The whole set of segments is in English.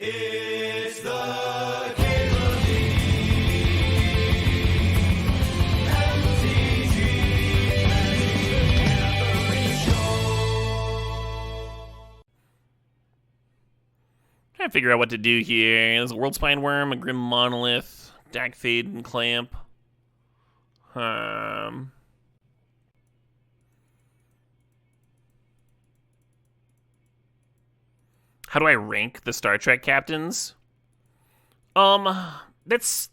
It's the Cable Trying to figure out what to do here. There's a World Spine Worm, a Grim Monolith, Dack Fade, and Clamp. How do I rank the Star Trek captains? That's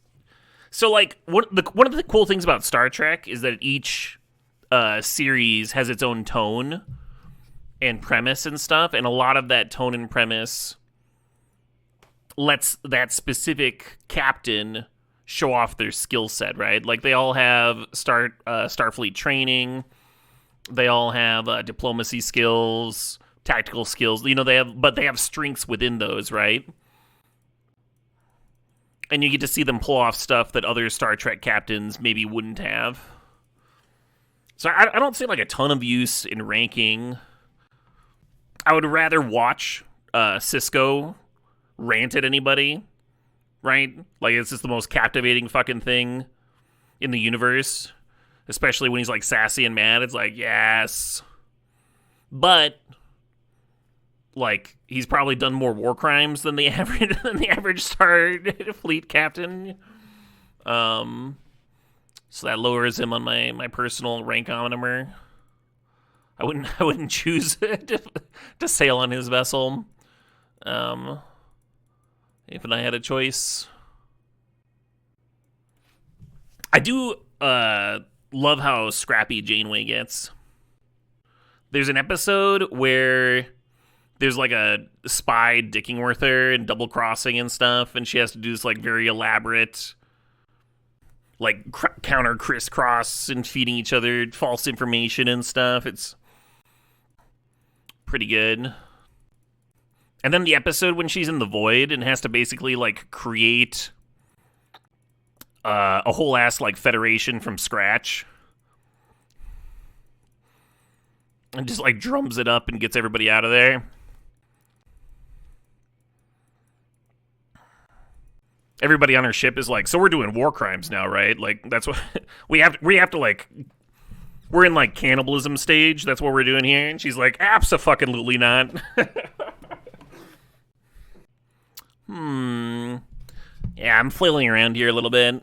so like one of the cool things about Star Trek is that each series has its own tone and premise and stuff, and a lot of that tone and premise lets that specific captain show off their skill set, right? Like they all have Starfleet training, they all have diplomacy skills, tactical skills. You know, they have strengths within those, right? And you get to see them pull off stuff that other Star Trek captains maybe wouldn't have. So I don't see like a ton of use in ranking. I would rather watch Cisco rant at anybody, right? Like, it's just the most captivating fucking thing in the universe. Especially when he's, like, sassy and mad. It's like, yes. But, like, he's probably done more war crimes than the average Starfleet captain. So that lowers him on my personal rankometer. I wouldn't choose to sail on his vessel. If I had a choice. I do love how scrappy Janeway gets. There's an episode where there's like a spy dicking with her and double crossing and stuff, and she has to do this like very elaborate like counter crisscross and feeding each other false information and stuff. It's pretty good. And then the episode when she's in the void and has to basically, like, create a whole ass, like, federation from scratch. And just, like, drums it up and gets everybody out of there. Everybody on her ship is like, so we're doing war crimes now, right? Like, that's what... we have to, like... We're in, like, cannibalism stage. That's what we're doing here. And she's like, abso-fucking-lutely not. Yeah, I'm flailing around here a little bit.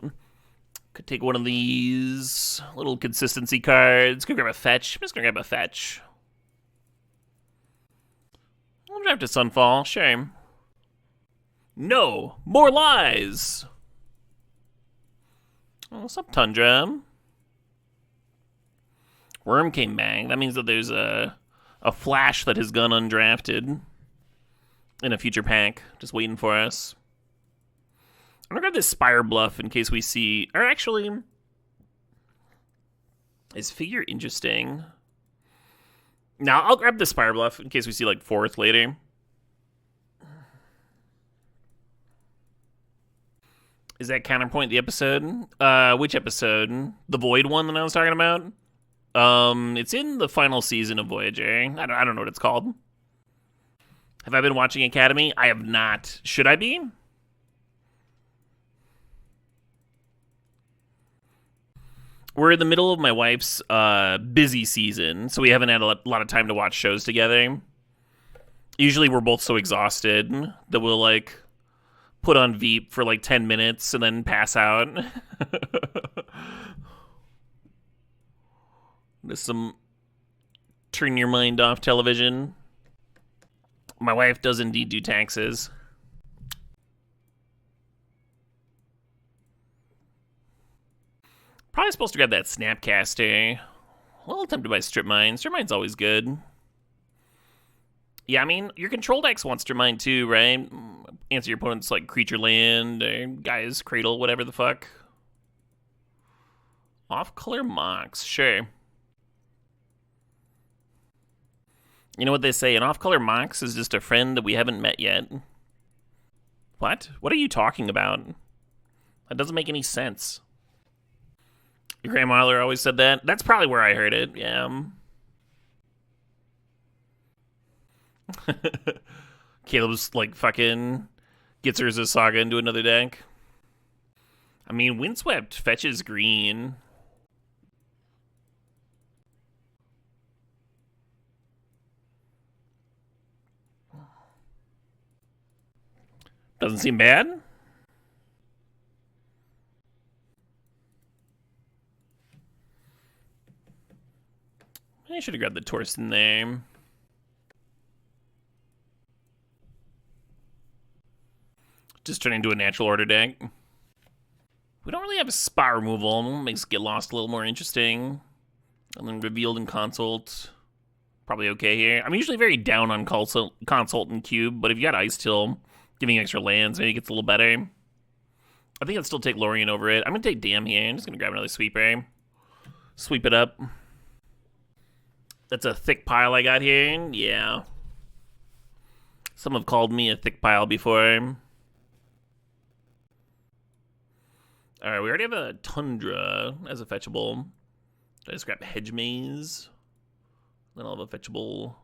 Could take one of these little consistency cards. Could grab a fetch. I'm just gonna grab a fetch. I'll draft a Sunfall. Shame. No! More lies! Oh, what's up, Tundra? Worm came back. That means that there's a flash that has gone undrafted in a future pack, just waiting for us. I'm gonna grab this Spire Bluff in case we see... Or actually... Is Figure interesting? Now, I'll grab the Spire Bluff in case we see, like, fourth later. Is that Counterpoint the episode? Which episode? The Void one that I was talking about? It's in the final season of Voyager. I don't know what it's called. Have I been watching Academy? I have not. Should I be? We're in the middle of my wife's busy season, so we haven't had a lot of time to watch shows together. Usually we're both so exhausted that we'll, like, put on Veep for, like, 10 minutes and then pass out. There's some turn your mind off television. My wife does indeed do taxes. Probably supposed to grab that Snapcaster. A little tempted by Strip Mine. Strip Mine's always good. Yeah, I mean, your control decks wants Strip Mine too, right? Answer your opponent's, like, Creature Land, or Guy's Cradle, whatever the fuck. Off-color Mox, sure. You know what they say, an off-color Mox is just a friend that we haven't met yet. What? What are you talking about? That doesn't make any sense. Your grandmother always said that? That's probably where I heard it, yeah. Caleb's, like, fucking Gets Urza's Saga into another deck. I mean, Windswept fetches green. Doesn't seem bad. I should have grabbed the Torsten there. Just turn into a natural order deck. We don't really have a spot removal. Makes Get Lost a little more interesting. And then Revealed and Consult. Probably okay here. I'm usually very down on Consult and Cube, but if you got Ice Till, giving extra lands, maybe it gets a little better. I think I'd still take Lorien over it. I'm going to take Dam here. I'm just going to grab another Sweeper. Sweep it up. That's a thick pile I got here. Yeah. Some have called me a thick pile before. Alright, we already have a Tundra as a fetchable. I just grab Hedge Maze. Then I'll have a fetchable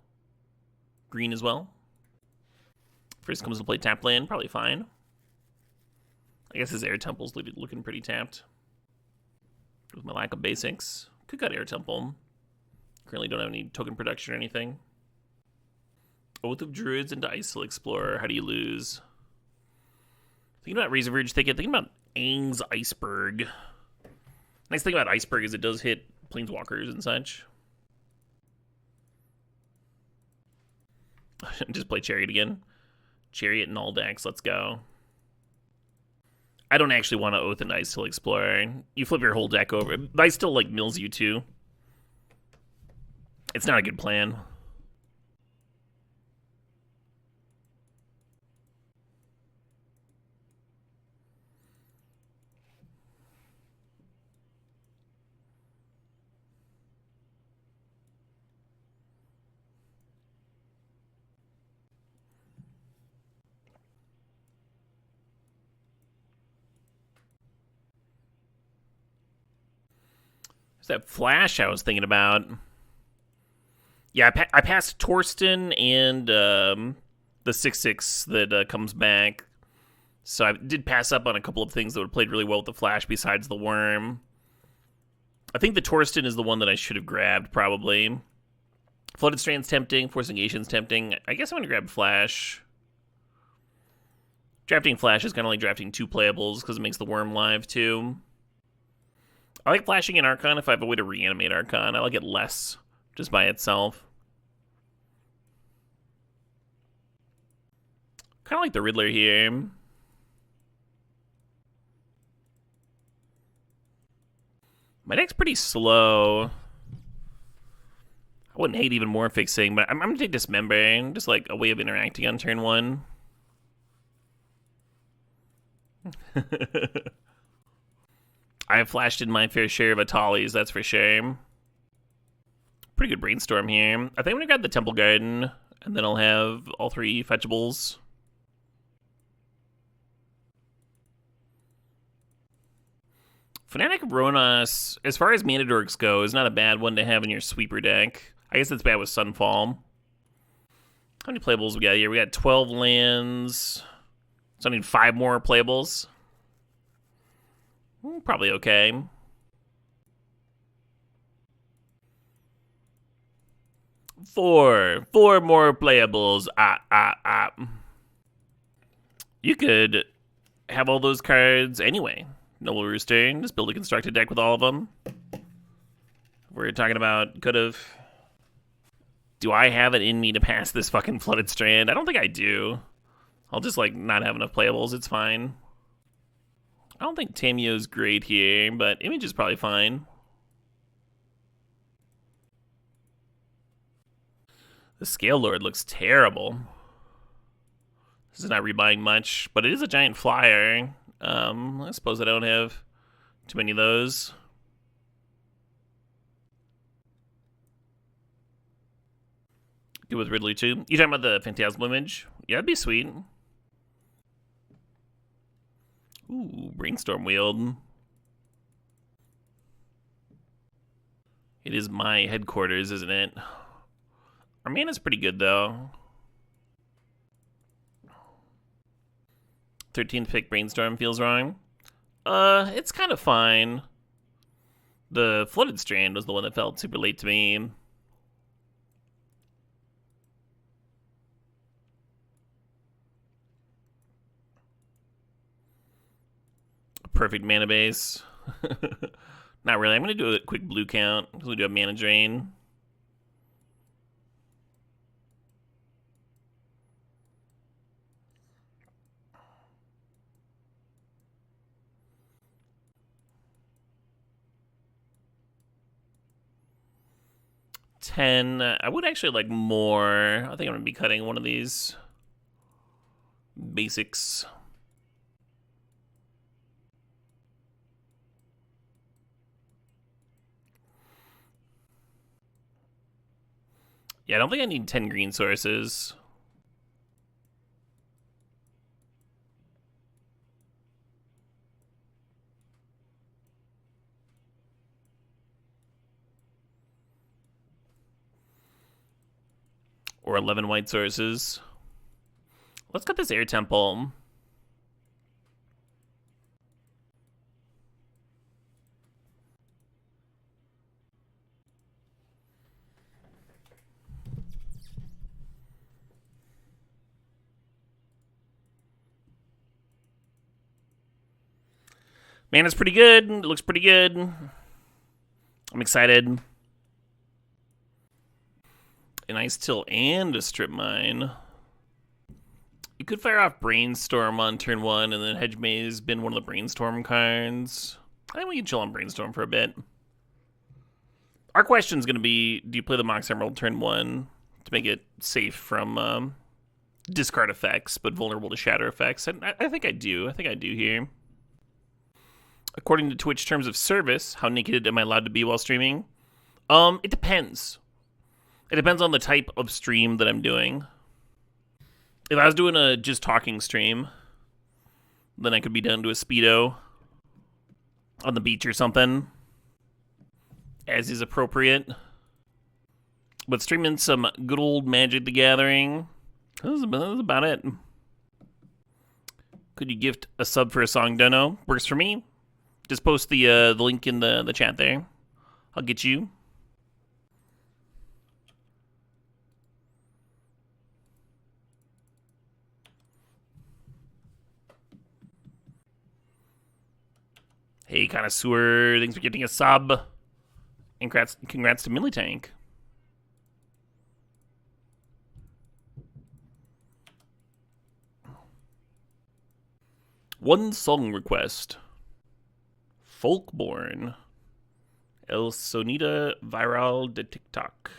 green as well. First comes to play tap land, probably fine. I guess his Air Temple's looking pretty tapped. With my lack of basics. Could cut Air Temple. Currently don't have any token production or anything. Oath of Druids into Isil Explorer. How do you lose? Thinking about Razor Verge Thicket. Thinking about Aang's Iceberg. Nice thing about Iceberg is it does hit Planeswalkers and such. Just play Chariot again. Chariot in all decks. Let's go. I don't actually want to Oath and Isil Explorer. You flip your whole deck over. Ice still like mills you too. It's not a good plan. There's that Flash I was thinking about. Yeah, I passed Torsten and the 6/6 that comes back. So I did pass up on a couple of things that would have played really well with the Flash besides the Worm. I think the Torsten is the one that I should have grabbed, probably. Flooded Strand's tempting. Forcing Asian's tempting. I guess I'm going to grab Flash. Drafting Flash is kind of like drafting two playables because it makes the Worm live, too. I like flashing in Archon if I have a way to reanimate Archon. I like it less just by itself. Kind of like the Riddler here. My deck's pretty slow. I wouldn't hate even more fixing, but I'm going to take Dismembering, just like a way of interacting on turn one. I have flashed in my fair share of Atalis, that's for sure. Pretty good brainstorm here. I think I'm going to grab the Temple Garden, and then I'll have all three fetchables. Fnatic of Ronas, as far as mana dorks go, is not a bad one to have in your sweeper deck. I guess it's bad with Sunfall. How many playables we got here? We got 12 lands. So I need 5 more playables. Probably okay. Four more playables. You could have all those cards anyway. Noble Rooster. Just build a constructed deck with all of them. We're talking about could have. Do I have it in me to pass this fucking Flooded Strand? I don't think I do. I'll just like not have enough playables. It's fine. I don't think Tamio's great here, but Image is probably fine. The Scale Lord looks terrible. This is not rebuying much, but it is a giant flyer. I suppose I don't have too many of those. Good with Ridley too. You talking about the Phantasmal Image? Yeah, that'd be sweet. Ooh, Brainstorm Wield. It is my headquarters, isn't it? Our mana's pretty good, though. 13th pick Brainstorm feels wrong. It's kind of fine. The Flooded Strand was the one that felt super late to me. Perfect mana base. Not really. I'm going to do a quick blue count because we do have mana drain. I would actually like more. I think I'm going to be cutting one of these basics. Yeah, I don't think I need 10 green sources. Or 11 white sources. Let's cut this air temple. Man, it's pretty good. It looks pretty good. I'm excited. A nice till and a strip mine. You could fire off Brainstorm on turn 1, and then Hedge Maze been one of the Brainstorm cards. I think we can chill on Brainstorm for a bit. Our question is going to be, do you play the Mox Emerald turn 1 to make it safe from discard effects, but vulnerable to shatter effects? And I think I do. I think I do here. According to Twitch terms of service, how naked am I allowed to be while streaming? It depends. It depends on the type of stream that I'm doing. If I was doing a just talking stream, then I could be down to a Speedo on the beach or something, as is appropriate. But streaming some good old Magic the Gathering, that's about it. Could you gift a sub for a song dono? Works for me. Just post the link in the chat there. I'll get you. Hey, connoisseur, thanks for getting a sub. And congrats to Militank. One song request. Folkborn. El Sonida Viral de TikTok.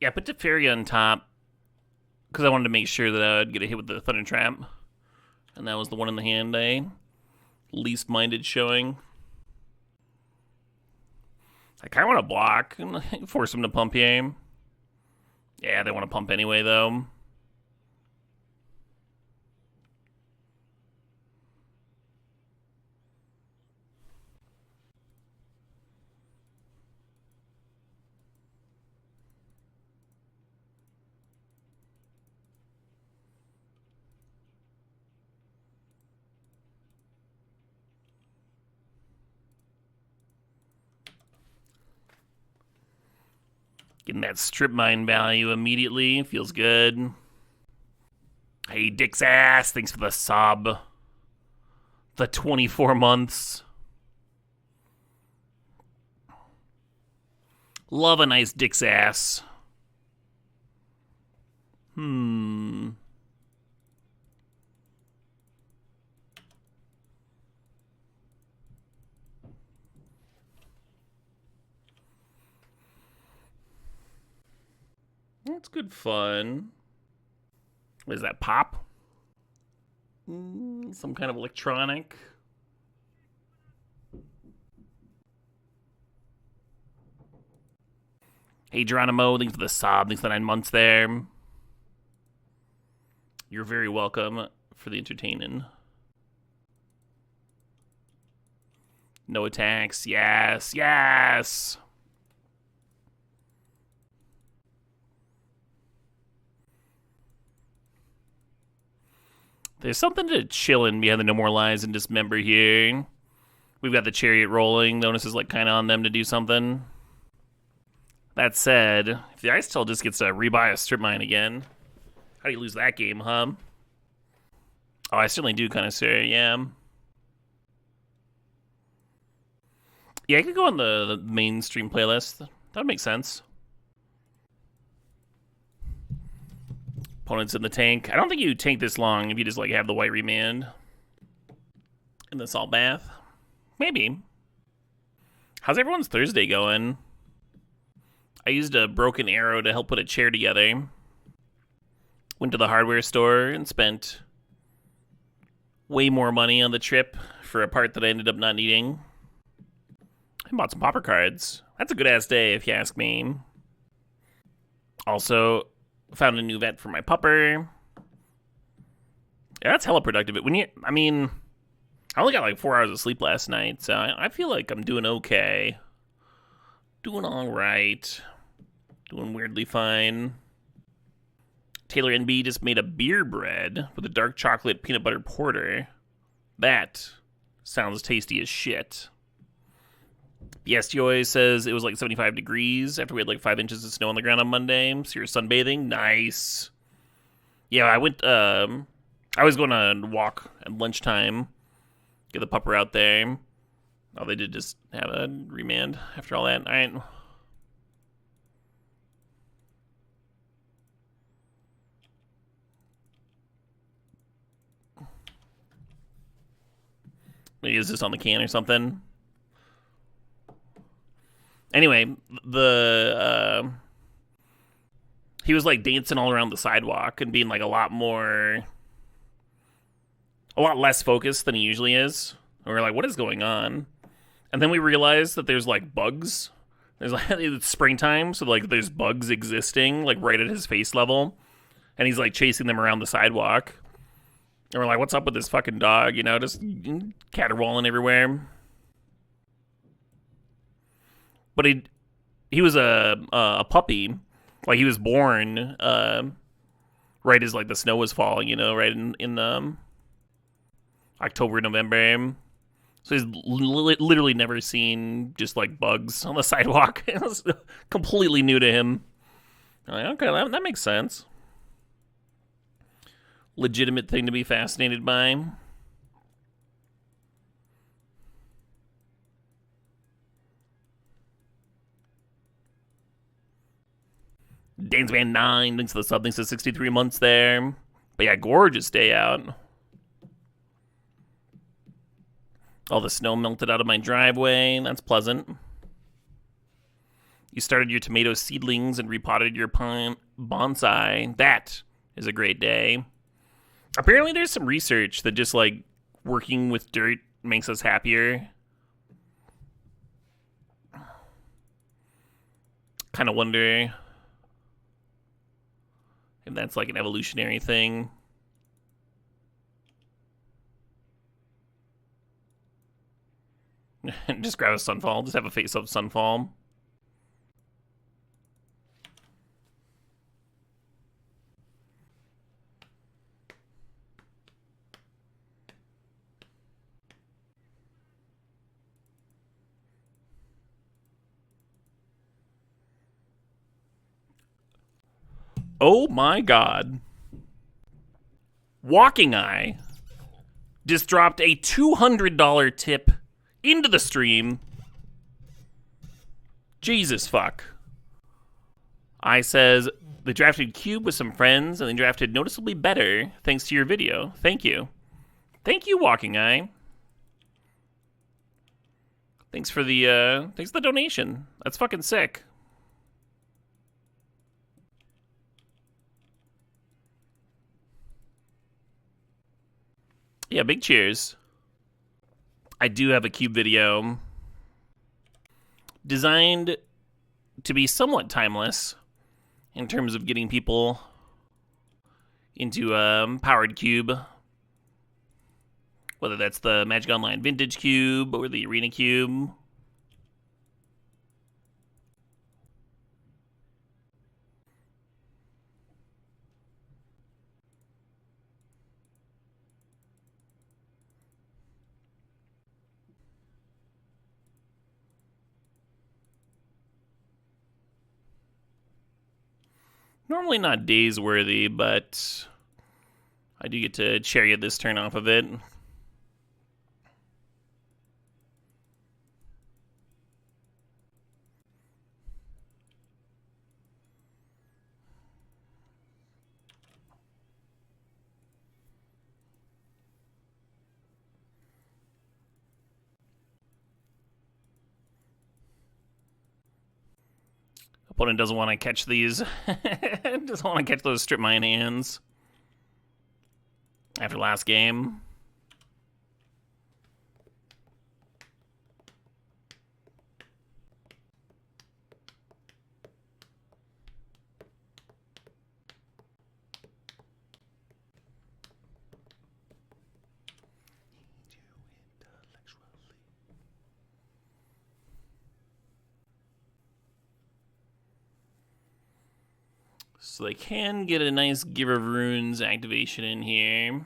Yeah, I put Teferi on top because I wanted to make sure that I would get a hit with the Thunder Trap. And that was the one in the hand I least minded showing. I kind of want to block and force them to pump here. Yeah, they want to pump anyway, though. Getting that strip mine value immediately. Feels good. Hey, Dick's ass. Thanks for the sub. The 24 months. Love a nice Dick's ass. That's good fun. What is that, pop? Some kind of electronic. Hey, Geronimo, thanks for the sub. Thanks for the 9 months there. You're very welcome for the entertaining. No attacks. Yes, yes. There's something to chillin' behind the No More Lies and Dismember here. We've got the Chariot rolling. The onus is like kind of on them to do something. That said, if the Ice Tail just gets to rebuy a Strip Mine again, how do you lose that game, huh? Oh, I certainly do kind of say, yeah. Yeah, I could go on the mainstream playlist. That would make sense. Opponents in the tank. I don't think you tank this long if you just like have the white remand in the salt bath. Maybe. How's everyone's Thursday going? I used a broken arrow to help put a chair together. Went to the hardware store and spent way more money on the trip for a part that I ended up not needing. I bought some popper cards. That's a good-ass day, if you ask me. Also, found a new vet for my pupper. Yeah, that's hella productive. I only got like 4 hours of sleep last night, so I feel like I'm doing okay. Doing all right. Doing weirdly fine. Taylor NB just made a beer bread with a dark chocolate peanut butter porter. That sounds tasty as shit. The STOA says it was like 75 degrees after we had like 5 inches of snow on the ground on Monday. So you're sunbathing? Nice. Yeah, I was going to walk at lunchtime. Get the pupper out there. Oh, they did just have a remand after all that. All right. Maybe is this on the can or something? Anyway, he was like dancing all around the sidewalk and being like a lot less focused than he usually is. And we're like, what is going on? And then we realized that there's like bugs. There's like it's springtime, so like there's bugs existing like right at his face level, and he's like chasing them around the sidewalk. And we're like, what's up with this fucking dog? You know, just caterwauling everywhere. But he was a puppy. Like, he was born right as, like, the snow was falling, you know, right in October, November. So he's literally never seen just, like, bugs on the sidewalk. It was completely new to him. I'm like, okay, that makes sense. Legitimate thing to be fascinated by. Danesman 9, thanks to the sub, thanks to 63 months there. But yeah, gorgeous day out. All the snow melted out of my driveway. That's pleasant. You started your tomato seedlings and repotted your pine bonsai. That is a great day. Apparently there's some research that just like working with dirt makes us happier. Kind of wonder if that's like an evolutionary thing. Just grab a sunfall. Just have a face of sunfall. Oh my god. Walking Eye just dropped a $200 tip into the stream. Jesus fuck. I says, they drafted Cube with some friends and they drafted noticeably better thanks to your video. Thank you. Thank you, Walking Eye. Thanks for the donation. That's fucking sick. Yeah, big cheers. I do have a cube video designed to be somewhat timeless in terms of getting people into powered cube, whether that's the Magic Online Vintage Cube or the Arena Cube. Normally not days worthy, but I do get to chariot this turn off of it. Opponent doesn't want to catch these. Doesn't want to catch those strip mine hands after last game. So they can get a nice Give of Runes activation in here.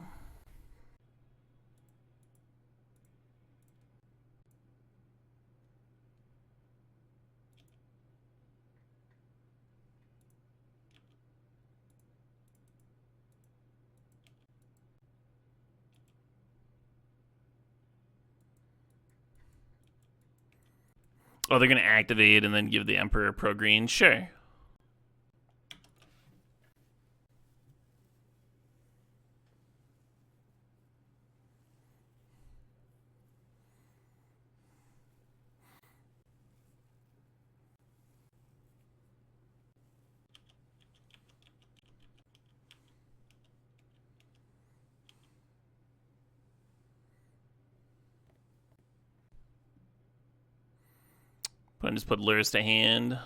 Oh, they're going to activate and then give the Emperor pro green? Sure. But I just put Luris to hand.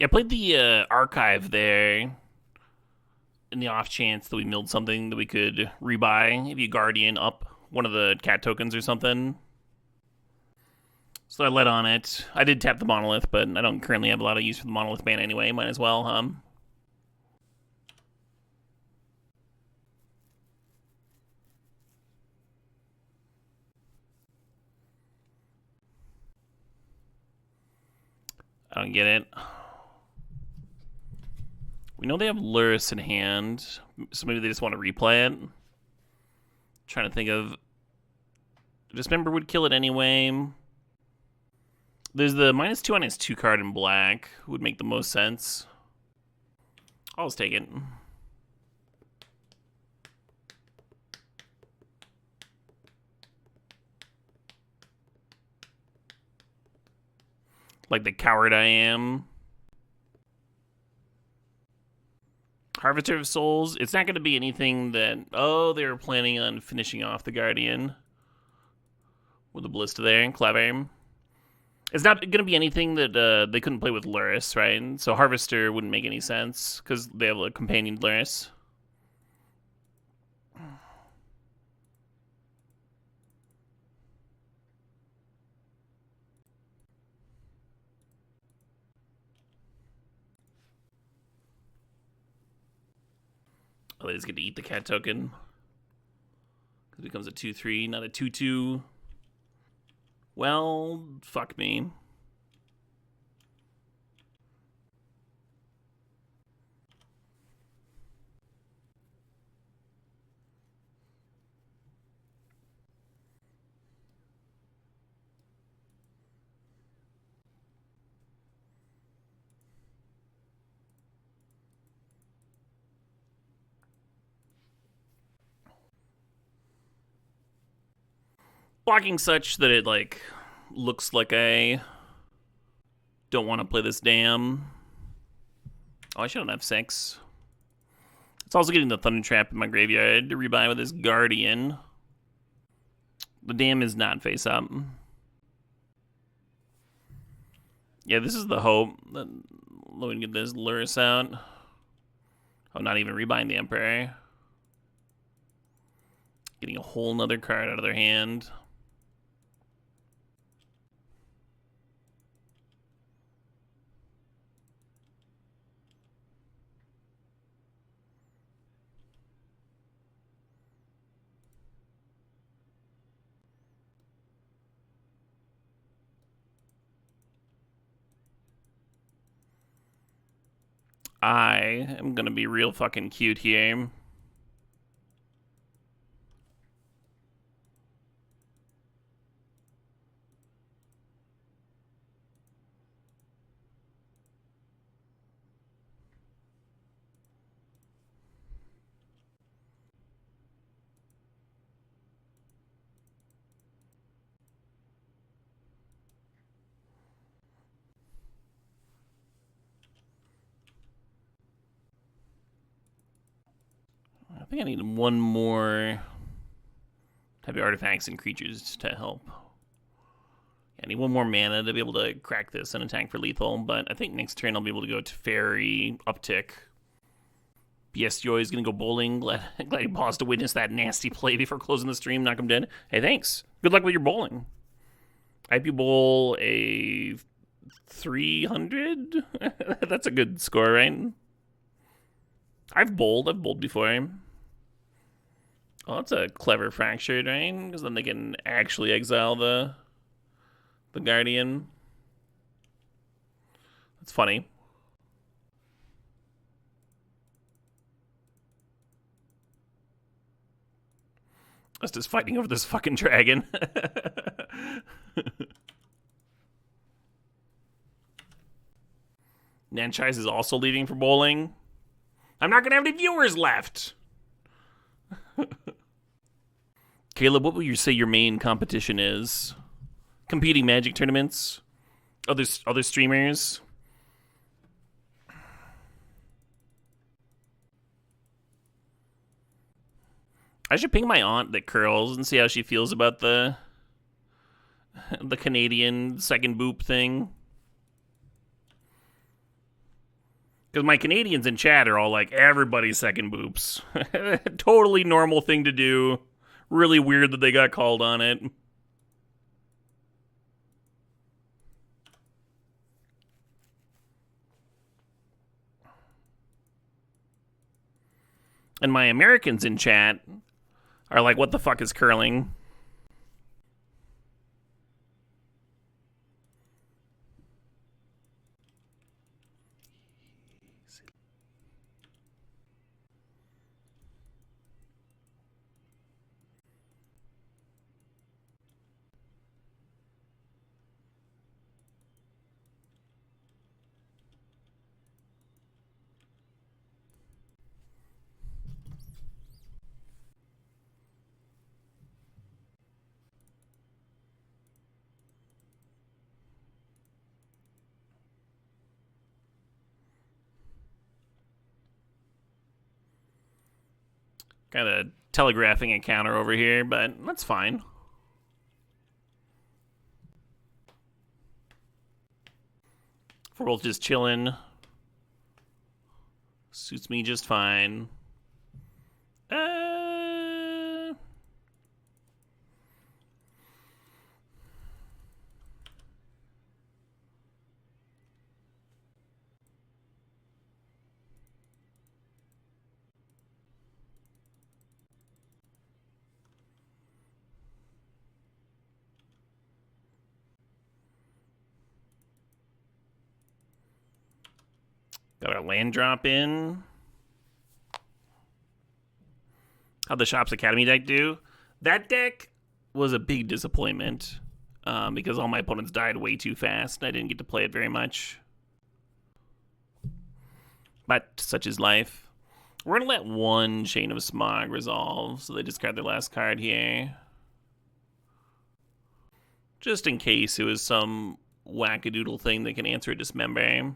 Yeah, I played the archive there in the off chance that we milled something that we could rebuy. Maybe a Guardian up one of the cat tokens or something. So I let on it. I did tap the Monolith, but I don't currently have a lot of use for the Monolith ban anyway. Might as well, I don't get it. We know they have Luris in hand, so maybe they just want to replay it. Trying to think of... Dismember would kill it anyway. There's the -2 on his 2 card in black. Would make the most sense. I'll just take it. Like the coward I am. Harvester of Souls. It's not going to be anything that... Oh, they were planning on finishing off the Guardian. With the Ballista there. Clever. It's not going to be anything that they couldn't play with Luris, right? So Harvester wouldn't make any sense, because they have a companion Luris. Oh, they just get to eat the cat token. It becomes a 2-3, not a 2-2. Well, fuck me. Blocking such that it, like, looks like I don't want to play this dam. Oh, I should have F6. It's also getting the Thunder Trap in my graveyard to rebuy with this Guardian. The dam is not face up. Yeah, this is the hope. Let me get this Luris out. Oh, not even rebuying the Emperor. Getting a whole nother card out of their hand. I am gonna be real fucking cute here. I think I need one more type of artifacts and creatures to help. I need one more mana to be able to crack this and attack for lethal, but I think next turn I'll be able to go to Fairy, Uptick. BS Joy is going to go bowling. Glad he paused to witness that nasty play before closing the stream. Knock him dead. Hey, thanks. Good luck with your bowling. I hope you bowl a 300? That's a good score, right? I've bowled before. Oh, that's a clever fractured, right? Because then they can actually exile the Guardian. That's funny. Us just fighting over this fucking dragon. Nanchise is also leaving for bowling. I'm not gonna have any viewers left. Caleb, what would you say your main competition is? Competing Magic tournaments? Other streamers? I should ping my aunt that curls and see how she feels about the Canadian second boop thing. Because my Canadians in chat are all like, everybody's second boops. Totally normal thing to do. Really weird that they got called on it. And my Americans in chat are like, what the fuck is curling? Kind of telegraphing a counter over here, but that's fine. If we're both just chilling, suits me just fine. Got our land drop in. How'd the Shops Academy deck do? That deck was a big disappointment because all my opponents died way too fast and I didn't get to play it very much. But such is life. We're going to let one Chain of Smog resolve, so they discard their last card here. just in case it was some wackadoodle thing that can answer a dismember.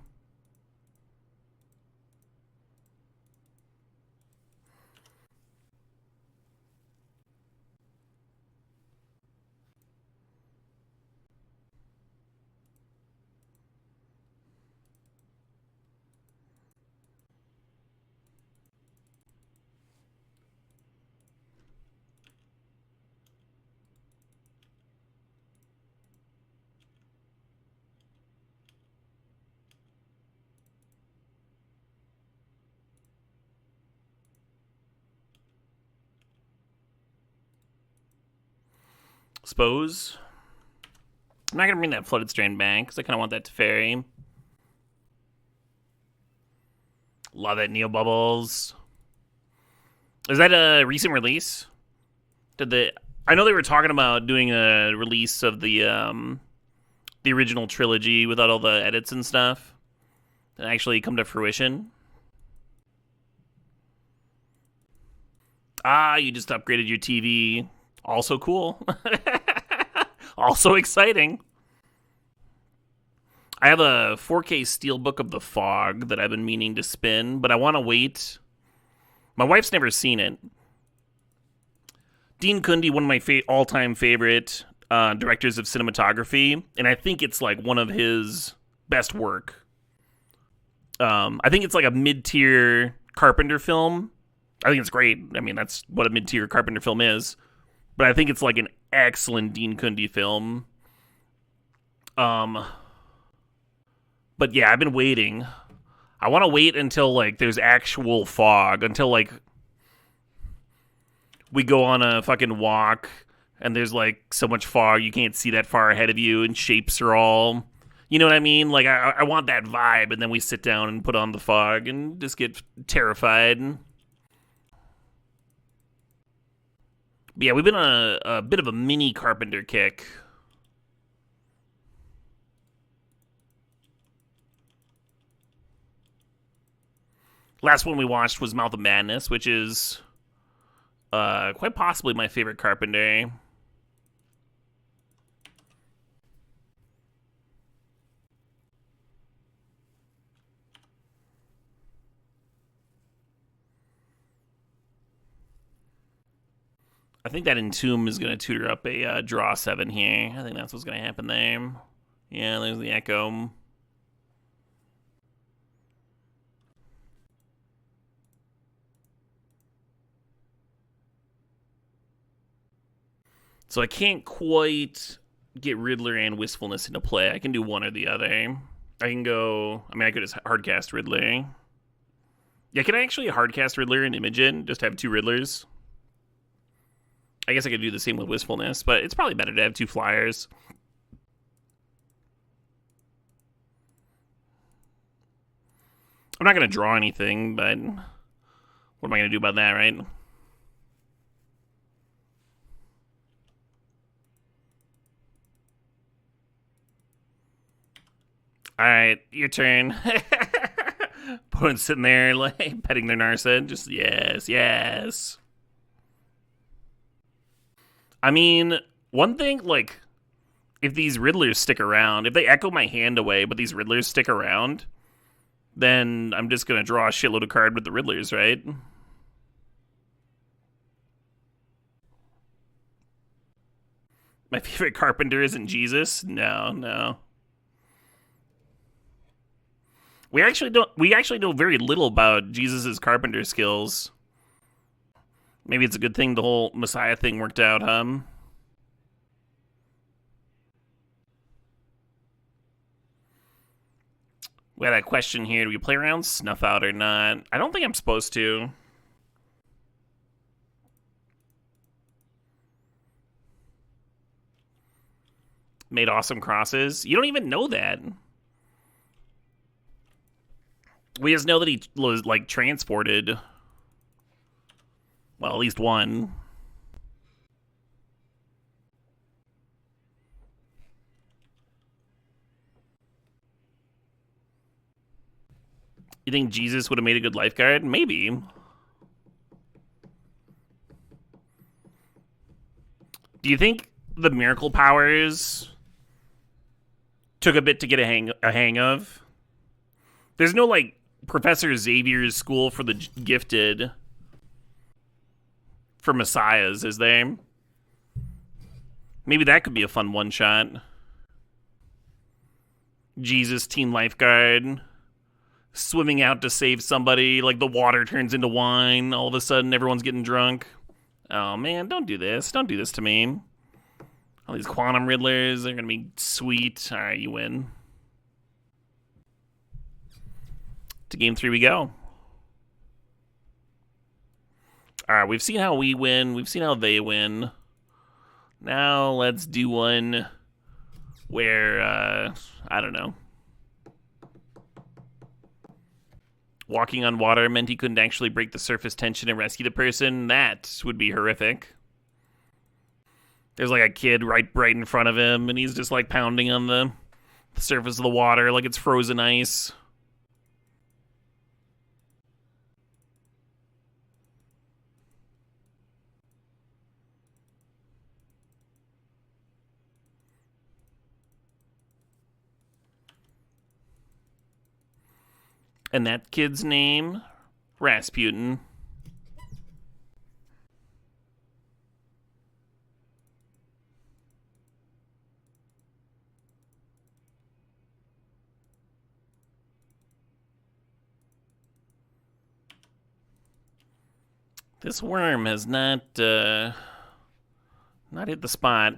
Suppose. I'm not going to bring that Flooded Strand back, because I kind of want that to fairy. Love it, Neo Bubbles. Is that a recent release? I know they were talking about doing a release of the original trilogy without all the edits and stuff. That actually come to fruition. Ah, you just upgraded your TV. Also cool. Also exciting. I have a 4K Steelbook of the Fog that I've been meaning to spin, but I want to wait. My wife's never seen it. Dean Cundey, one of my all-time favorite directors of cinematography, and I think it's like one of his best work. I think it's like a mid-tier Carpenter film. I think it's great. I mean, that's what a mid-tier Carpenter film is. But I think it's like an excellent Dean Cundey film. But yeah, I've been waiting. I want to wait until like there's actual fog, until like we go on a fucking walk and there's like so much fog you can't see that far ahead of you and shapes are all, you know what I mean? Like I want that vibe, and then we sit down and put on the fog and just get terrified. But yeah, we've been on a bit of a mini Carpenter kick. Last one we watched was Mouth of Madness, which is quite possibly my favorite Carpenter. I think that Entomb is going to tutor up a draw 7 here. I think that's what's going to happen there. Yeah, there's the Echo. So I can't quite get Riddler and Wistfulness into play. I can do one or the other. I can go... I mean, I could just hardcast Riddler. Yeah, can I actually hardcast Riddler and Imogen? Just have 2 Riddlers? I guess I could do the same with Wistfulness, but it's probably better to have 2 flyers. I'm not going to draw anything, but what am I going to do about that, right? Alright, your turn. Opponent's sitting there, like, petting their Narset. Just, yes, yes. I mean, one thing, like, if these Riddlers stick around, if they echo my hand away, but these Riddlers stick around, then I'm just going to draw a shitload of card with the Riddlers, right? My favorite Carpenter isn't Jesus? No, no. We actually know very little about Jesus's Carpenter skills. Maybe it's a good thing the whole Messiah thing worked out, huh? We had a question here. Do we play around Snuff Out or not? I don't think I'm supposed to. Made awesome crosses. You don't even know that. We just know that he was, like, transported. Well, at least one. You think Jesus would have made a good lifeguard? Maybe. Do you think the miracle powers took a bit to get a hang of. There's no, like, Professor Xavier's School for the Gifted for Messiahs, is there? Maybe that could be a fun one-shot. Jesus, Teen Lifeguard, swimming out to save somebody, like the water turns into wine, all of a sudden everyone's getting drunk. Oh man, don't do this. Don't do this to me. All these quantum riddlers, they're gonna be sweet. Alright, you win. To game 3 we go. Alright, we've seen how we win. We've seen how they win. Now let's do one where, I don't know. Walking on water meant he couldn't actually break the surface tension and rescue the person. That would be horrific. There's like a kid right in front of him, and he's just like pounding on the surface of the water like it's frozen ice. And that kid's name, Rasputin. This worm has not hit the spot.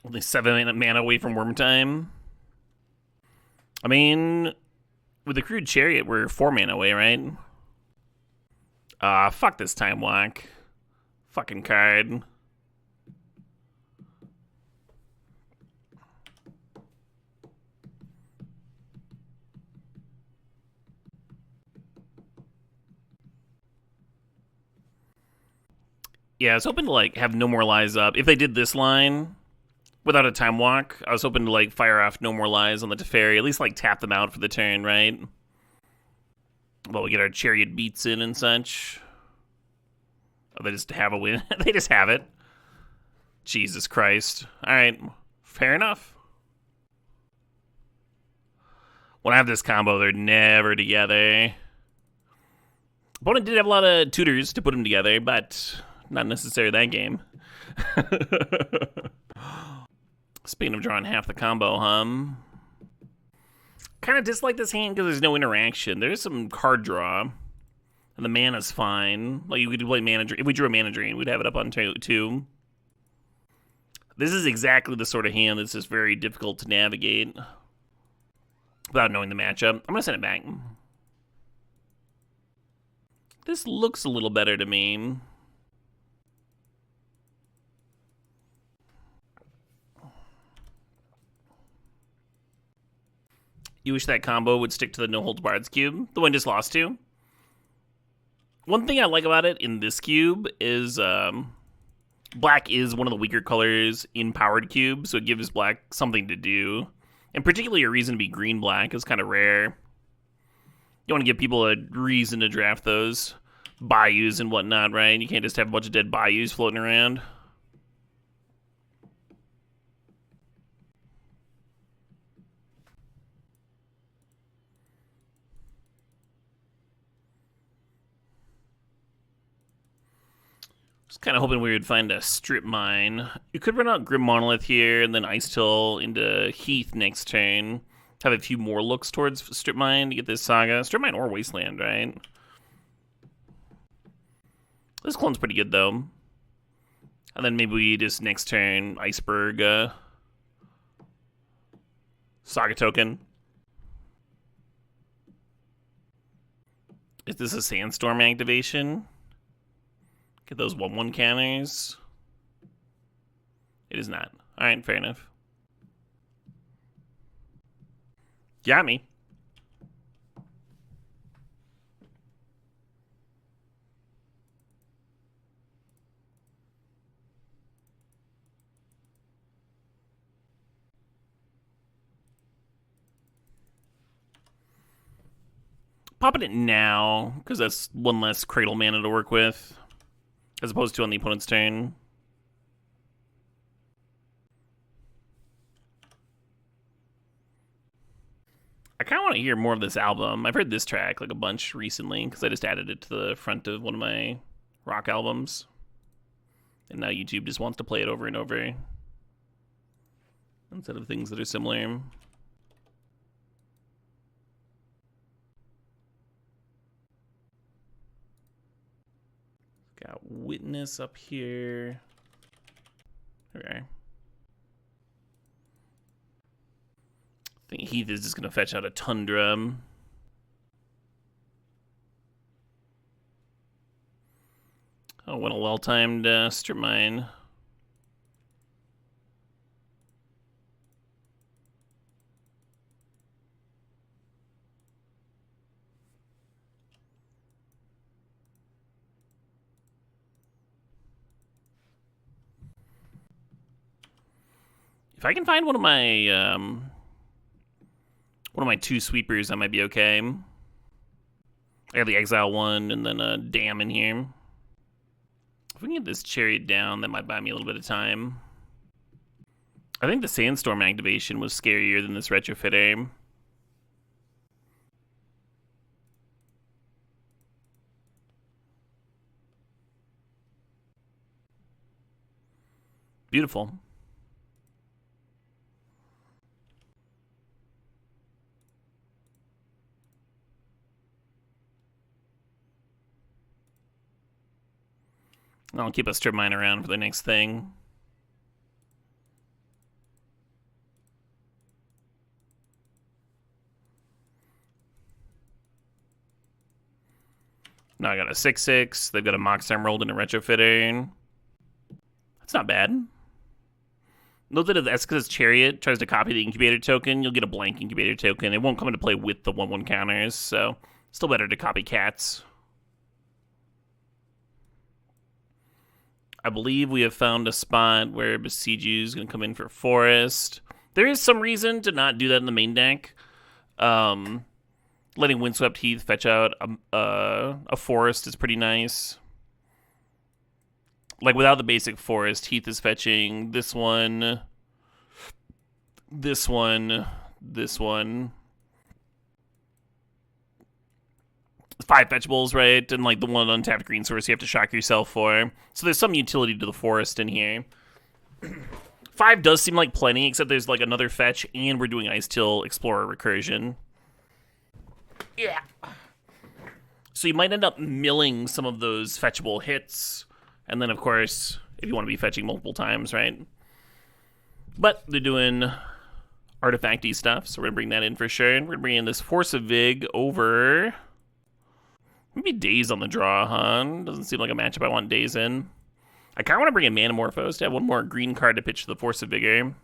Only 7 mana away from worm time. I mean, with the crude chariot, we're 4 mana away, right? Fuck this time walk. Fucking card. Yeah, I was hoping to like have No More Lies up. If they did this line without a time walk, I was hoping to like fire off No More Lies on the Teferi, at least like tap them out for the turn, right? Well, we get our chariot beats in and such. Oh, they just have a win. They just have it. Jesus Christ. All right, fair enough. When I have this combo, they're never together. Opponent did have a lot of tutors to put them together, but not necessarily that game. Speaking of drawing half the combo, kind of dislike this hand because there's no interaction. There's some card draw, and the mana's fine. Like, you could play mana. If we drew a mana drain, we'd have it up on 2. This is exactly the sort of hand that's just very difficult to navigate without knowing the matchup. I'm going to send it back. This looks a little better to me. You wish that combo would stick to the No Holds Barred's cube, the one just lost to. One thing I like about it in this cube is black is one of the weaker colors in powered cubes, so it gives black something to do. And particularly a reason to be green-black is kind of rare. You want to give people a reason to draft those bayous and whatnot, right? You can't just have a bunch of dead bayous floating around. Kind of hoping we would find a strip mine. You could run out Grim Monolith here and then Ice Till into Heath next turn. Have a few more looks towards strip mine to get this saga. Strip mine or Wasteland, right? This clone's pretty good though. And then maybe we just next turn Iceberg Saga token. Is this a Sandstorm activation? Get those 1/1 counters. It is not. Alright, fair enough. Got me. popping it now, because that's one less Cradle mana to work with, as opposed to on the opponent's turn. I kind of want to hear more of this album. I've heard this track like a bunch recently, because I just added it to the front of one of my rock albums. And now YouTube just wants to play it over and over, instead of things that are similar. Got Witness up here. Okay. I think Heath is just going to fetch out a Tundra. Oh, what a well-timed strip mine. If I can find one of my two sweepers, that might be okay. I have the Exile one and then a Dam in here. If we can get this Chariot down, that might buy me a little bit of time. I think the Sandstorm activation was scarier than this Retrofitter. Beautiful. I'll keep a strip mine around for the next thing. Now I got a 6/6. They've got a Mox Emerald and a Retrofitter. That's not bad. Note that if Esca's Chariot tries to copy the Incubator token, you'll get a blank Incubator token. It won't come into play with the 1/1 counters, so still better to copy cats. I believe we have found a spot where Besiegew is going to come in for Forest. There is some reason to not do that in the main deck. Letting Windswept Heath fetch out a Forest is pretty nice. Like, without the basic Forest, Heath is fetching this one, this one, this one. 5 fetchables, right? And like the one untapped green source you have to shock yourself for. So there's some utility to the Forest in here. 5 does seem like plenty, except there's like another fetch, and we're doing Ice Till Explorer Recursion. Yeah. So you might end up milling some of those fetchable hits, and then of course, if you want to be fetching multiple times, right? But they're doing artifacty stuff, so we're gonna bring that in for sure. And we're gonna bring in this Force of Vig over. Maybe Daze on the draw, huh? Doesn't seem like a matchup I want Daze in. I kind of want to bring in Manamorphose to have one more green card to pitch to the Force of Vigor.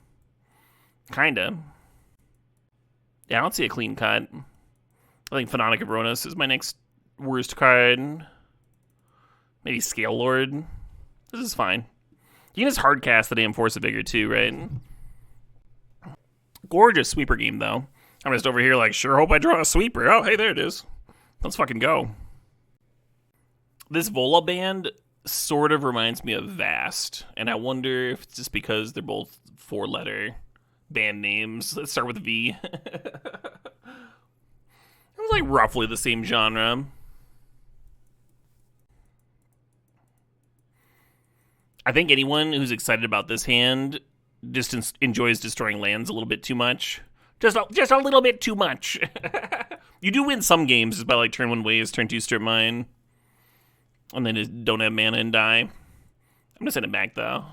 Kinda. Yeah, I don't see a clean cut. I think Phonetic of Ronos is my next worst card. Maybe Scale Lord. This is fine. You can just hardcast the damn Force of Vigor too, right? Gorgeous sweeper game, though. I'm just over here like, sure hope I draw a sweeper. Oh, hey, there it is. Let's fucking go. This Vola band sort of reminds me of Vast, and I wonder if it's just because they're both 4-letter band names that start with V. It was like roughly the same genre. I think anyone who's excited about this hand just enjoys destroying lands a little bit too much. Just a little bit too much. You do win some games just by like turn 1 ways, turn 2 strip mine. And then just don't have mana and die. I'm gonna send it back though.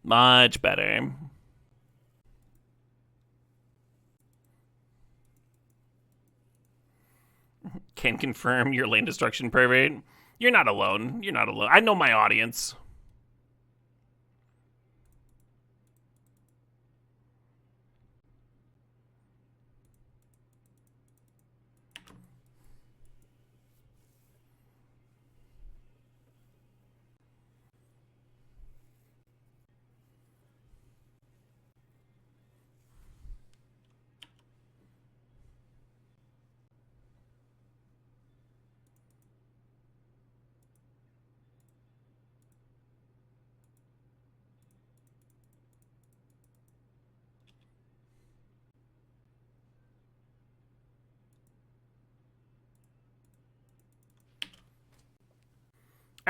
Much better. Can confirm your land destruction pervert. You're not alone. You're not alone. I know my audience.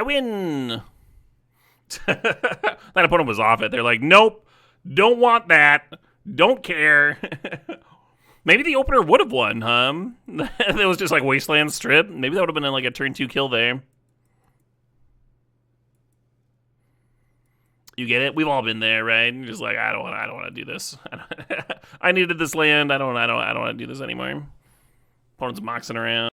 I win. That opponent was off it. They're like, nope, don't want that. Don't care. Maybe the opener would have won, huh? It was just like Wasteland Strip. Maybe that would have been like a turn 2 kill there. You get it? We've all been there, right? You're just like, I don't want to do this. I needed this land. I don't want to do this anymore. Opponent's moxing around.